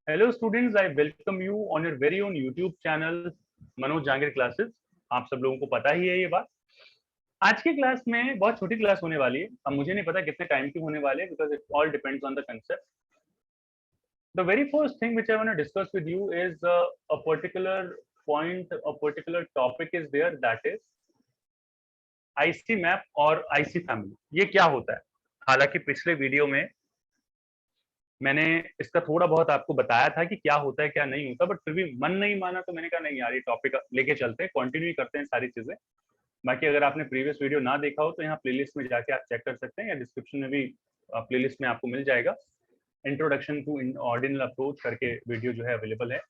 Hello students, I welcome you on your very own YouTube channel Manoj Jahangir classes. आप सब लोगों को पता ही है ये बात। आज की क्लास में बहुत छोटी क्लास होने वाली है। अब मुझे नहीं पता कितने टाइम की होने वाली है, because it all depends on the concept. The very first thing which I want to discuss with you is a particular point, a particular topic is there, that is IC map और IC family. ये क्या होता है? हालांकि पिछले video में मैंने इसका थोड़ा बहुत आपको बताया था कि क्या होता है क्या नहीं होता, बट फिर भी मन नहीं माना तो मैंने कहा नहीं यार, ये टॉपिक लेके चलते हैं, कंटिन्यू करते हैं सारी चीजें। बाकी अगर आपने प्रीवियस वीडियो ना देखा हो तो यहाँ प्लेलिस्ट में जाके आप चेक कर सकते हैं, या डिस्क्रिप्शन में भी प्लेलिस्ट में आपको मिल जाएगा। इंट्रोडक्शन टू ऑर्डिनल अप्रोच करके वीडियो जो है अवेलेबल है।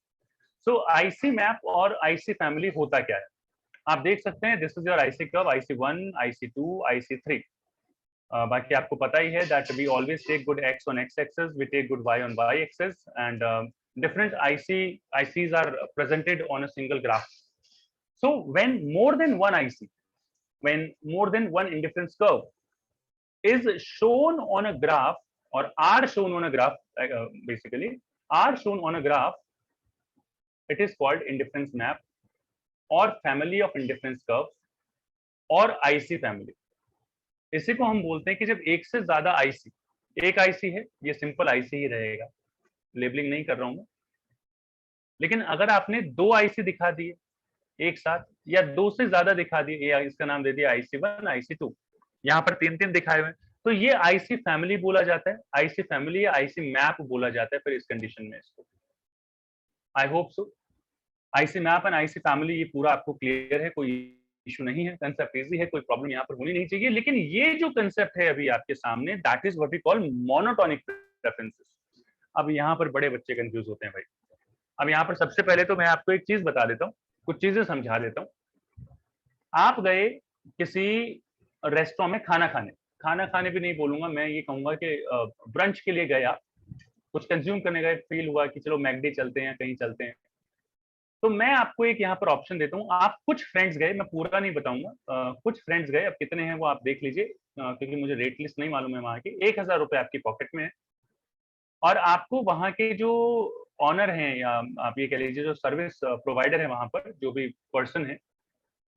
सो आईसी मैप और आईसी फैमिली होता क्या है, आप देख सकते हैं। This is your IC curve, IC1, IC2, IC3। बाकी आपको पता ही है that we always take good X on X axis, we take good Y on Y axis, and different ICs are presented on a single graph. So when more than one IC, when more than one indifference curve is shown on a graph, or are shown on a graph, basically are shown on a graph, it is called indifference map or family of indifference curves और IC family। इसी को हम बोलते हैं कि जब एक से ज्यादा आईसी, एक आईसी है, ये सिंपल आईसी ही रहेगा, लेबलिंग नहीं कर रहा हूं मैं। लेकिन अगर आपने दो आईसी दिखा दिए एक साथ, या दो से ज्यादा दिखा दिए, इसका नाम दे दिया IC1, IC2, यहाँ पर तीन तीन दिखाए हुए, तो ये आईसी फैमिली बोला जाता है। आईसी फैमिली या आईसी मैप बोला जाता है फिर इस कंडीशन में इसको। I hope so IC map and IC family ये पूरा आपको क्लियर है, कोई इशू नहीं है, कंसेप्ट इजी है, कोई प्रॉब्लम यहाँ पर होनी नहीं चाहिए। लेकिन ये जो कंसेप्ट है अभी आपके सामने, that is what we call monotonic preferences. अब यहाँ पर बड़े बच्चे कंफ्यूज होते हैं भाई। अब यहाँ पर सबसे पहले तो मैं आपको एक चीज बता देता हूँ, कुछ चीजें समझा देता हूँ। आप गए किसी रेस्टोरेंट में खाना खाने, खाना खाने भी नहीं बोलूंगा मैं, ये कहूंगा कि ब्रंच के लिए गए आप, कुछ कंज्यूम करने गए, फील हुआ कि चलो मैकडी चलते हैं, कहीं चलते हैं। तो मैं आपको एक यहाँ पर ऑप्शन देता हूँ। आप कुछ फ्रेंड्स गए, मैं पूरा नहीं बताऊंगा, कुछ फ्रेंड्स गए, अब कितने हैं वो आप देख लीजिए, क्योंकि मुझे रेट लिस्ट नहीं मालूम है वहां की। 1,000 रुपए आपकी पॉकेट में है, और आपको वहां के जो ऑनर हैं, या आप ये कह लीजिए जो सर्विस प्रोवाइडर है वहां पर, जो भी पर्सन है,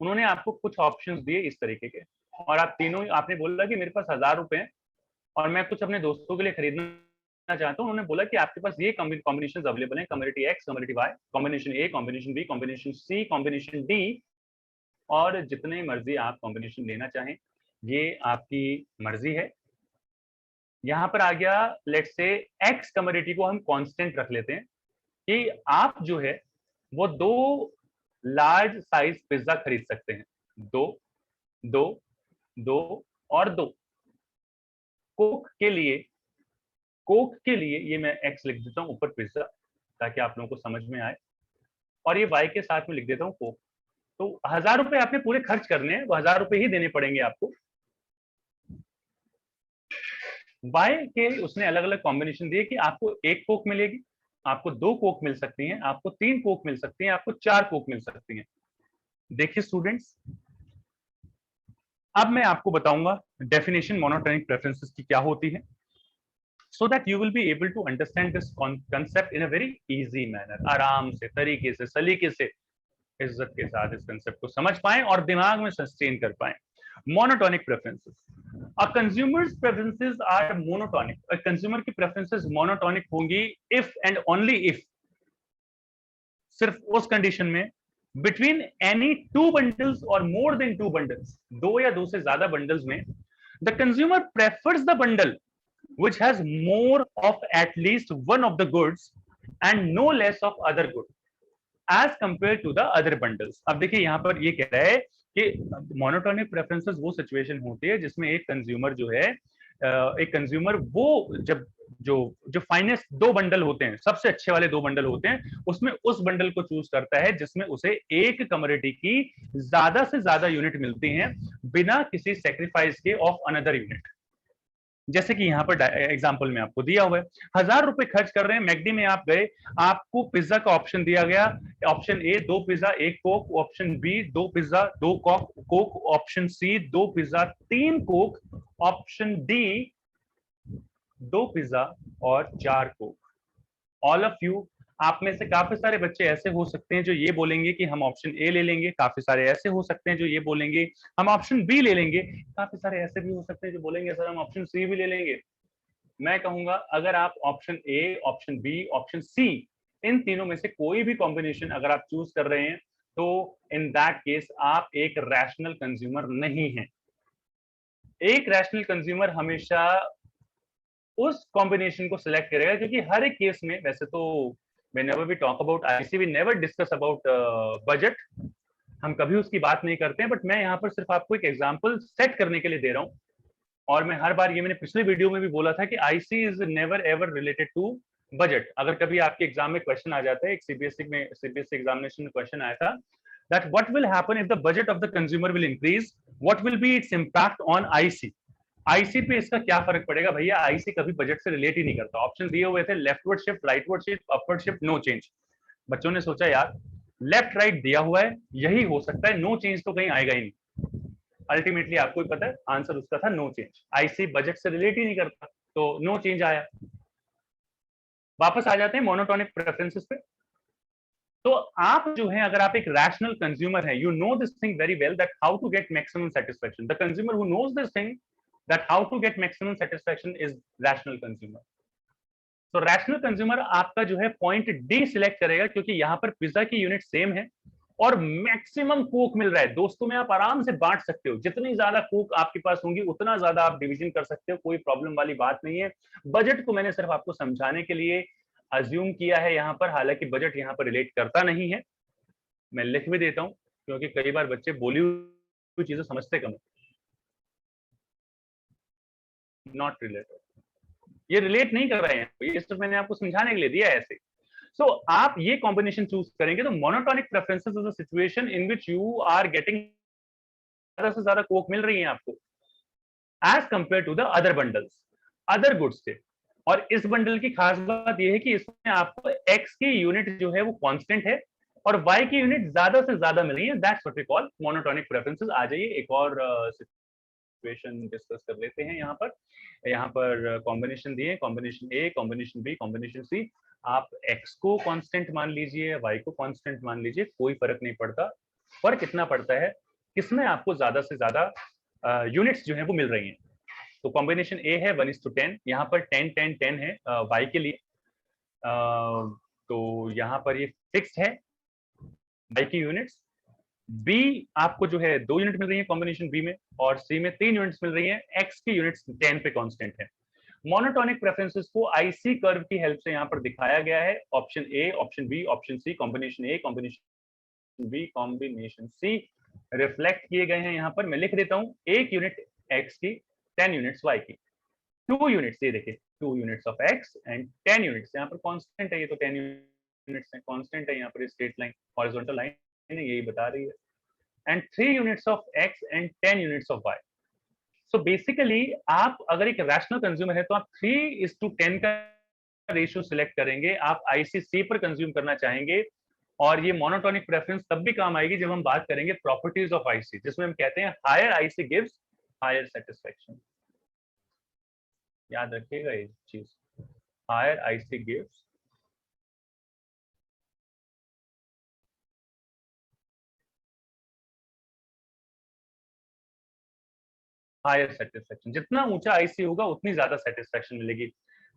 उन्होंने आपको कुछ ऑप्शंस दिए इस तरीके के, और आप तीनों, आपने बोला कि मेरे पास 1,000 रुपए हैं और मैं कुछ अपने दोस्तों के लिए खरीदना चाहता हूँ। उन्होंने बोला कि आपके पास ये कॉम्बिनेशन अवेलेबल है, community X, community Y, combination A, combination B, combination C, combination D, और जितने मर्जी आप कॉम्बिनेशन लेना चाहें, ये आपकी मर्जी है। यहाँ पर आ गया, लेट्स से एक्स कम्युनिटी को हम कांस्टेंट रख लेते हैं, कि आप जो है वो दो लार्ज साइज पिज्जा खरीद सकते हैं, दो, दो, दो और दो। कोक के लिए, कोक के लिए ये मैं एक्स लिख देता हूँ ऊपर पिज्जा, ताकि आप लोगों को समझ में आए, और ये वाई के साथ में लिख देता हूँ कोक। तो 1,000 रुपए आपने पूरे खर्च करने हैं, वो 1,000 रुपए ही देने पड़ेंगे आपको। वाई के उसने अलग अलग कॉम्बिनेशन दिए कि आपको एक कोक मिलेगी, आपको दो कोक मिल सकती हैं, आपको तीन कोक मिल सकती हैं, आपको चार कोक मिल सकती हैं। देखिए स्टूडेंट्स, अब मैं आपको बताऊंगा डेफिनेशन मोनोटोनिक प्रेफरेंसेस की क्या होती है, so that you will be able to understand this concept in a very easy manner, आराम से, तरीके से, सलीके से, इज्जत के साथ इस कंसेप्ट को समझ पाएं और दिमाग में सस्टेन कर पाएं। Monotonic preferences, a consumers preferences are monotonic. A consumer की प्रेफरेंसेस मोनोटोनिक होंगी इफ एंड ओनली इफ, सिर्फ उस कंडीशन में, बिटवीन एनी टू बंडल्स और मोर देन टू बंडल्स, दो या दो से ज्यादा बंडल्स में, the consumer prefers the bundle which has more of at least one of the goods and no less of other good as compared to the other bundles। अब देखिए यहाँ पर ये कह रहा है कि मोनोटोनिक प्रेफरेंसेस वो सिचुएशन होती है जिसमें एक कंज्यूमर जो है, एक कंज्यूमर वो जब जो जो फाइनेस्ट दो बंडल होते हैं, सबसे अच्छे वाले दो बंडल होते हैं, उसमें उस बंडल को चूज करता है जिसमें उसे एक कमोडिटी की ज्यादा से ज्यादा यूनिट मिलती हैं बिना किसी सेक्रीफाइस के ऑफ अनदर यूनिट। जैसे कि यहाँ पर एग्जांपल में आपको दिया हुआ है, 1,000 रुपए खर्च कर रहे हैं, मैकडी में आप गए, आपको पिज्जा का ऑप्शन दिया गया, ऑप्शन ए दो पिज्जा एक कोक, ऑप्शन बी दो पिज्जा दो कोक, ऑप्शन सी दो पिज्जा तीन कोक, ऑप्शन डी दो पिज्जा और चार कोक। ऑल ऑफ यू, आप में से काफी सारे बच्चे ऐसे हो सकते हैं जो ये बोलेंगे कि हम ऑप्शन ए ले लेंगे, काफी सारे ऐसे हो सकते हैं जो ये बोलेंगे हम ऑप्शन बी ले लेंगे, काफी सारे ऐसे भी हो सकते हैं जो बोलेंगे सर हम ऑप्शन सी भी ले लेंगे। मैं कहूंगा अगर आप option A, option B, option C, इन तीनों में से कोई भी कॉम्बिनेशन अगर आप चूज कर रहे हैं तो इन दैट केस आप एक रैशनल कंज्यूमर नहीं हैं। एक रैशनल कंज्यूमर हमेशा उस कॉम्बिनेशन को सिलेक्ट करेगा, क्योंकि हर एक केस में, वैसे तो whenever we talk about IC we never discuss about budget, हम कभी उसकी बात नहीं करते हैं, बट मैं यहाँ पर सिर्फ आपको एक एग्जांपल सेट करने के लिए दे रहा हूँ। और मैं हर बार, ये मैंने पिछले वीडियो में भी बोला था कि IC is never ever related to budget. अगर कभी आपके एग्जाम में क्वेश्चन आ जाता है, एक सीबीएसई एग्जामिनेशन में क्वेश्चन आया था that what will happen if the budget of the consumer will increase, what will be its impact on IC। IC पे इसका क्या फर्क पड़ेगा भैया, आईसी कभी बजट से रिलेट ही नहीं करता। ऑप्शन दिए हुए थे leftward shift, rightward shift, upward shift, no change. बच्चों ने सोचा यार लेफ्ट राइट दिया हुआ है, यही हो सकता है, नो चेंज तो कहीं आएगा ही नहीं। अल्टीमेटली आपको ही पता है आंसर उसका था नो चेंज। आईसी बजट से रिलेट ही नहीं करता, तो नो चेंज आया। वापस आ जाते हैं मोनोटोनिक प्रेफरेंसेस पे। तो आप जो है, अगर आप एक रैशनल कंज्यूमर है, you know this thing very well that how to get maximum satisfaction. The consumer who knows this thing that how to get maximum satisfaction is rational consumer। तो रैशनल कंज्यूमर आपका जो है point D select करेगा, क्योंकि यहां पर pizza की unit same है और मैक्सिमम कोक मिल रहा है। दोस्तों में आप आराम से बांट सकते हो, जितनी ज्यादा कोक आपके पास होंगी उतना ज्यादा आप डिवीजन कर सकते हो, कोई प्रॉब्लम वाली बात नहीं है। बजट को मैंने सिर्फ आपको समझाने के लिए अज्यूम किया है यहाँ पर, हालांकि बजट यहाँ पर रिलेट करता नहीं है। मैं लिख भी देता हूँ, क्योंकि कई बार बच्चे बोली हुई चीजें समझते कम है। नॉट रिलेटेड, ये रिलेट नहीं कर रहे हैं, ये सिर्फ मैंने आपको समझाने के लिए दिया है ऐसे। सो आप ये कॉम्बिनेशन चूज करेंगे तो monotonic preferences is a situation in which you are getting ज्यादा से ज्यादा कोक मिल रही है आपको as compare to the other bundles, other goods से। और इस बंडल की खास बात यह है कि इसमें आपको एक्स की यूनिट जो है वो कांस्टेंट है और वाई की यूनिट ज्यादा से ज्यादा मिल रही है। That's what we call monotonic preferences. आ जाइए एक और सिचुएशन डिस्कस कर लेते हैं। यहाँ पर कॉम्बिनेशन दिए, combination A, combination B, combination सी। आप एक्स को कांस्टेंट मान लीजिए, वाई को कांस्टेंट मान लीजिए, कोई फर्क नहीं पड़ता। फर्क इतना पड़ता है किसमें आपको ज्यादा से ज्यादा यूनिट्स जो है वो मिल रही हैं। तो कॉम्बिनेशन ए है 1:10, यहाँ पर 10 10 10 है वाई के लिए। तो यहाँ पर ये फिक्स है वाई की यूनिट्स। बी आपको जो है 2 यूनिट मिल रही है कॉम्बिनेशन बी में, और सी में 3 यूनिट्स मिल रही है। एक्स की यूनिट्स 10 पे कांस्टेंट है। मोनोटोनिक प्रेफरेंसेस को आईसी कर्व की हेल्प से यहाँ पर दिखाया गया है। Option A, option B, option C, combination A, combination B, combination C reflect किए गए हैं। यहाँ पर मैं लिख देता हूँ, 1 यूनिट एक्स की, 10 यूनिट्स वाई की। 2 यूनिट्स, ये देखिए 2 units of x and 10 units, यहाँ पर कांस्टेंट है, ये तो 10 यूनिट्स है, कांस्टेंट है यहाँ पर। स्ट्रेट लाइन, हॉरिजॉन्टल लाइन यही बता रही है। and 3 units of x and 10 units of y। so basically आप अगर एक रैशनल कंज्यूमर है तो आप 3:10 का रेशियो सिलेक्ट करेंगे। आप आईसीसी पर कंज्यूम करना चाहेंगे, और ये मोनोटोनिक प्रेफरेंस तब भी काम आएगी जब हम बात करेंगे प्रॉपर्टीज ऑफ आईसी, जिसमें हम कहते हैं higher IC gives higher satisfaction. याद रखिएगा ये चीज, higher IC gives higher satisfaction. जितना ऊंचा आईसी होगा उतनी ज्यादा सेटिस्फेक्शन मिलेगी।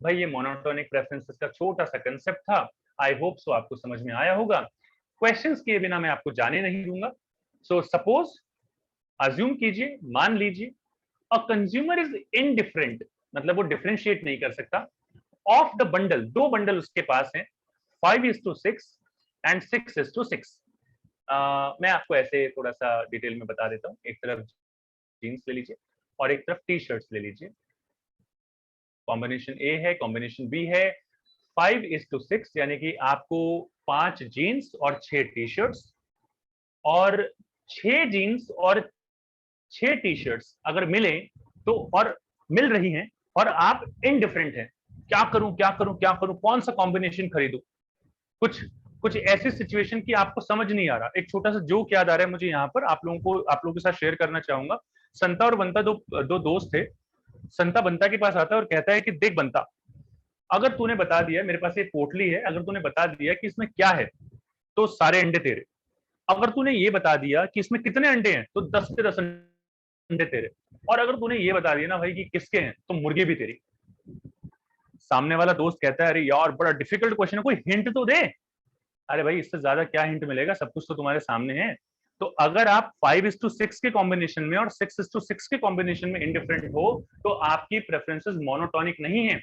भाई ये मोनोटोनिक प्रेफरेंसेस का छोटा सा कंसेप्ट था, आई होप सो आपको समझ में आया होगा। क्वेश्चंस किए बिना मैं आपको जाने नहीं दूंगा। सो सपोज, अज्यूम कीजिए, मान लीजिए अ कंज्यूमर इज इनडिफरेंट, मतलब वो डिफरेंशिएट नहीं कर सकता, ऑफ द बंडल, 2 बंडल उसके पास हैं, 5:6 एंड 6:6। मैं आपको ऐसे थोड़ा सा डिटेल में बता देता हूँ। एक तरफ जीन्स ले लीजिए और एक तरफ टी शर्ट्स ले लीजिए। कॉम्बिनेशन ए है, कॉम्बिनेशन बी है। 5:6 यानी कि आपको 5 जीन्स और 6 टी शर्ट्स, और 6 जीन्स और 6 टी शर्ट्स अगर मिले तो, और मिल रही हैं, और आप इनडिफरेंट हैं, क्या करूं क्या करूं क्या करूं, कौन सा कॉम्बिनेशन खरीदूं। कुछ कुछ ऐसी सिचुएशन की आपको समझ नहीं आ रहा। एक छोटा सा जोक याद आ रहा है मुझे, यहाँ पर आप लोगों के साथ शेयर करना चाहूंगा। संता और बंता दो दोस्त थे। संता बंता के पास आता है और कहता है कि देख बंता, अगर तूने बता दिया, मेरे पास एक पोटली है, अगर तूने बता दिया कि इसमें क्या है तो सारे अंडे तेरे। अगर तूने ये बता दिया कि इसमें कितने अंडे हैं तो 10 के 10 अंडे तेरे। और अगर तूने ये बता दिया ना भाई कि किसके हैं तो मुर्गी भी तेरी। सामने वाला दोस्त कहता है अरे यार बड़ा डिफिकल्ट क्वेश्चन है, कोई हिंट तो दे। अरे भाई इससे ज्यादा क्या हिंट मिलेगा, सब कुछ तो तुम्हारे सामने है। तो अगर आप 5:6 के कॉम्बिनेशन में और 6:6 के कॉम्बिनेशन में इंडिफरेंट हो तो आपकी प्रेफरेंसेस मोनोटोनिक नहीं है।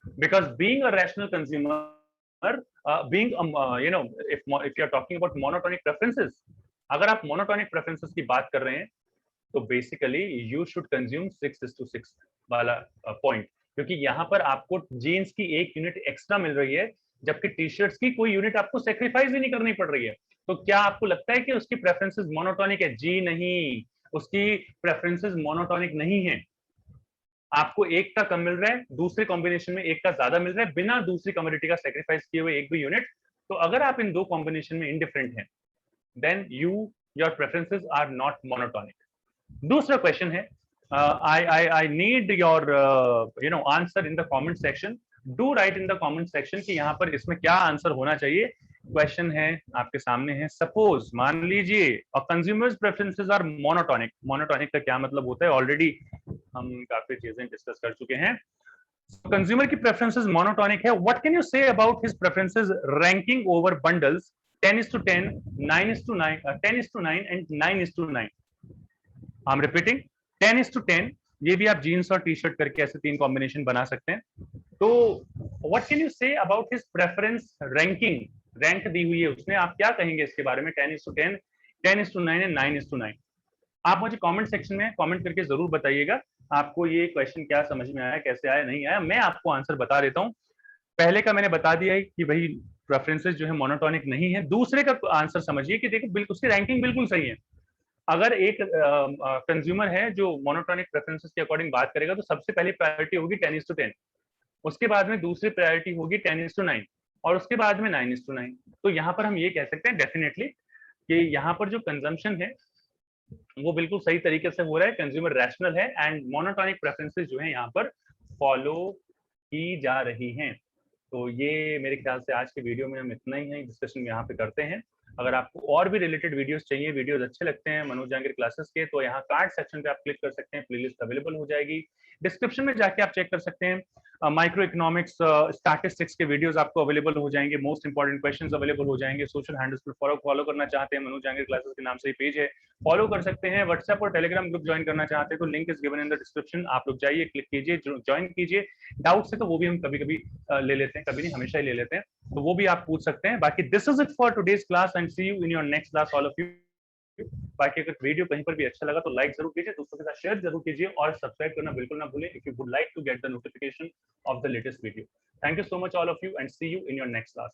Because being a rational consumer, being if you are talking about monotonic preferences, अगर आप मोनोटोनिक प्रेफरेंसेस की बात कर रहे हैं तो बेसिकली यू शुड कंज्यूम 6:6 वाला पॉइंट, क्योंकि यहाँ पर आपको जीन्स की एक यूनिट एक्स्ट्रा मिल रही है जबकि टी शर्ट्स की कोई यूनिट आपको सेक्रीफाइस भी नहीं करनी पड़ रही है। तो क्या आपको लगता है कि उसकी प्रेफरेंसेस मोनोटोनिक है? जी नहीं, उसकी प्रेफरेंसेस मोनोटोनिक नहीं है। आपको एक का कम मिल रहा है, दूसरे कॉम्बिनेशन में एक का ज्यादा मिल रहा है बिना दूसरी कमोडिटी का सेक्रीफाइस किए हुए एक भी यूनिट। तो अगर आप इन दो कॉम्बिनेशन में इंडिफरेंट हैं then your preferences are not monotonic. दूसरा क्वेश्चन है, I need your answer in the comment section. Do write in the comment section कि यहाँ पर इसमें क्या आंसर होना चाहिए। क्वेश्चन है आपके सामने है, सपोज मान लीजिए consumers preferences are monotonic. Monotonic का क्या मतलब होता है ऑलरेडी हम काफी चीजें डिस्कस कर चुके हैं। कंज्यूमर की प्रेफरेंसेस मोनोटोनिक है। What can you say about his preferences ranking over bundles 10:10, 9:9, 10:9 and 9:9। I am repeating 10:10। ये भी आप जीन्स और टी शर्ट करके ऐसे तीन कॉम्बिनेशन बना सकते हैं। तो what can you say about his preference ranking, rank दी हुई है उसने, आप क्या कहेंगे इसके बारे में? 10:10, 10:9 एंड 9:9। आप मुझे कमेंट सेक्शन में कमेंट करके जरूर बताइएगा आपको ये क्वेश्चन क्या समझ में आया, कैसे आया, नहीं आया। मैं आपको आंसर बता देता हूँ। पहले का मैंने बता दिया है कि भाई प्रेफरेंसेस जो है मोनोटोनिक नहीं है। दूसरे का आंसर समझिए कि देखो बिल्कुल उसकी रैंकिंग बिल्कुल सही है। अगर एक कंज्यूमर है जो मोनोटोनिक प्रेफरेंसेस के अकॉर्डिंग बात करेगा तो सबसे पहली प्रायोरिटी होगी 10:10, उसके बाद में दूसरी प्रायोरिटी होगी 10:9 और उसके बाद में 9:9। तो यहाँ पर हम ये कह सकते हैं डेफिनेटली कि यहाँ पर जो कंजम्पशन है वो बिल्कुल सही तरीके से हो रहा है, कंज्यूमर रैशनल है एंड मोनोटोनिक प्रेफरेंसेस जो है यहाँ पर फॉलो की जा रही हैं। तो ये मेरे ख्याल से आज के वीडियो में हम इतना ही है डिस्कशन यहाँ पे करते हैं। अगर आपको और भी रिलेटेड वीडियोस चाहिए, वीडियोस अच्छे लगते हैं मनोज जहांगीर क्लासेस के, तो यहाँ कार्ड सेक्शन पे आप क्लिक कर सकते हैं, प्लेलिस्ट अवेलेबल हो जाएगी। डिस्क्रिप्शन में जाके आप चेक कर सकते हैं, माइक्रो इकोनॉमिक्स स्टैटिस्टिक्स के वीडियोस आपको अवेलेबल हो जाएंगे, मोस्ट इंपॉर्टेंट क्वेश्चंस अवेलेबल हो जाएंगे। सोशल हैंडल्स पर फॉलो करना चाहते हैं मनोज जहांगीर क्लासेस के नाम से ही पेज है, फॉलो कर सकते हैं। व्हाट्सएप और टेलीग्राम ग्रुप ज्वाइन करना चाहते हैं तो link is given in the description, आप लोग जाइए, क्लिक कीजिए, ज्वाइन कीजिए। डाउट्स है तो वो भी हम कभी कभी ले लेते हैं, कभी नहीं हमेशा ही ले लेते हैं, तो वो भी आप पूछ सकते हैं। बाकी this is it for today's class and see you in your next class all of you. बाकी अगर वीडियो कहीं पर भी अच्छा लगा तो लाइक जरूर कीजिए, दोस्तों के साथ शेयर जरूर कीजिए और सब्सक्राइब करना बिल्कुल ना भूलें if you would like to get the notification of the latest video. Thank you so much all of you and see you in your next class.